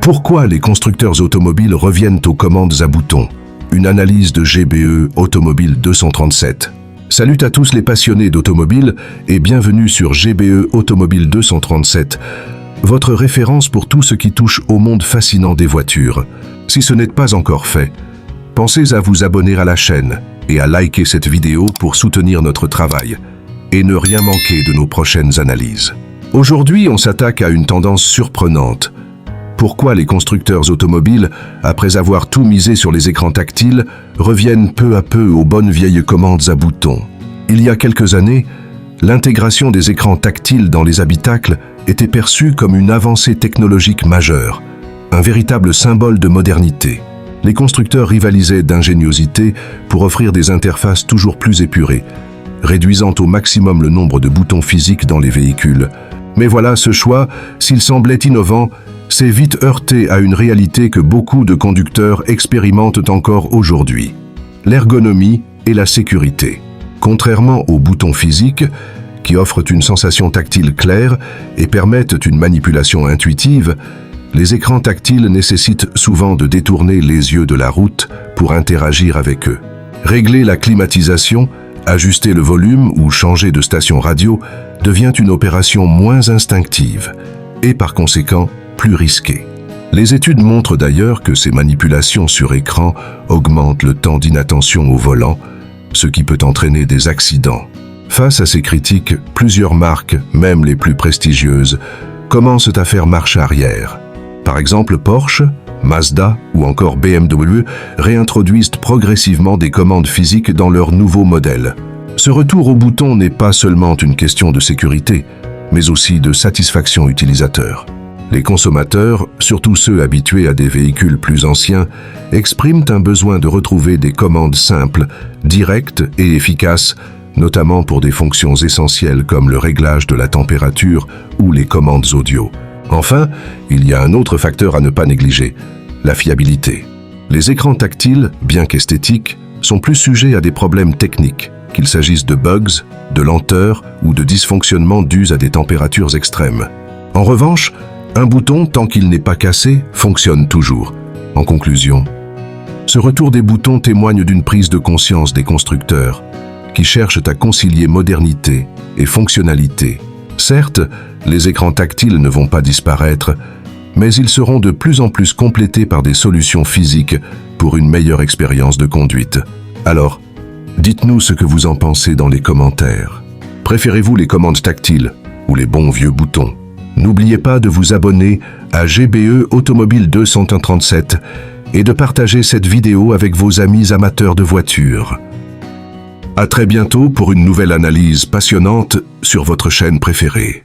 Pourquoi les constructeurs automobiles reviennent aux commandes à boutons? Une analyse de GBE Automobile 237. Salut à tous les passionnés d'automobile et bienvenue sur GBE Automobile 237, votre référence pour tout ce qui touche au monde fascinant des voitures. Si ce n'est pas encore fait, pensez à vous abonner à la chaîne et à liker cette vidéo pour soutenir notre travail et ne rien manquer de nos prochaines analyses. Aujourd'hui, on s'attaque à une tendance surprenante. Pourquoi les constructeurs automobiles, après avoir tout misé sur les écrans tactiles, reviennent peu à peu aux bonnes vieilles commandes à boutons? Il y a quelques années, l'intégration des écrans tactiles dans les habitacles était perçue comme une avancée technologique majeure, un véritable symbole de modernité. Les constructeurs rivalisaient d'ingéniosité pour offrir des interfaces toujours plus épurées, réduisant au maximum le nombre de boutons physiques dans les véhicules. Mais voilà, ce choix, s'il semblait innovant, s'est vite heurté à une réalité que beaucoup de conducteurs expérimentent encore aujourd'hui: l'ergonomie et la sécurité. Contrairement aux boutons physiques, qui offrent une sensation tactile claire et permettent une manipulation intuitive, les écrans tactiles nécessitent souvent de détourner les yeux de la route pour interagir avec eux. Régler la climatisation, ajuster le volume ou changer de station radio devient une opération moins instinctive et par conséquent plus risquée. Les études montrent d'ailleurs que ces manipulations sur écran augmentent le temps d'inattention au volant, ce qui peut entraîner des accidents. Face à ces critiques, plusieurs marques, même les plus prestigieuses, commencent à faire marche arrière. Par exemple, Porsche, Mazda ou encore BMW réintroduisent progressivement des commandes physiques dans leurs nouveaux modèles. Ce retour au bouton n'est pas seulement une question de sécurité, mais aussi de satisfaction utilisateur. Les consommateurs, surtout ceux habitués à des véhicules plus anciens, expriment un besoin de retrouver des commandes simples, directes et efficaces, notamment pour des fonctions essentielles comme le réglage de la température ou les commandes audio. Enfin, il y a un autre facteur à ne pas négliger: la fiabilité. Les écrans tactiles, bien qu'esthétiques, sont plus sujets à des problèmes techniques, qu'il s'agisse de bugs, de lenteur ou de dysfonctionnements dus à des températures extrêmes. En revanche, un bouton, tant qu'il n'est pas cassé, fonctionne toujours. En conclusion, ce retour des boutons témoigne d'une prise de conscience des constructeurs, qui cherchent à concilier modernité et fonctionnalité. Certes, les écrans tactiles ne vont pas disparaître, mais ils seront de plus en plus complétés par des solutions physiques pour une meilleure expérience de conduite. Alors, dites-nous ce que vous en pensez dans les commentaires. Préférez-vous les commandes tactiles ou les bons vieux boutons? N'oubliez pas de vous abonner à GBE Automobile 237 et de partager cette vidéo avec vos amis amateurs de voitures. À très bientôt pour une nouvelle analyse passionnante sur votre chaîne préférée.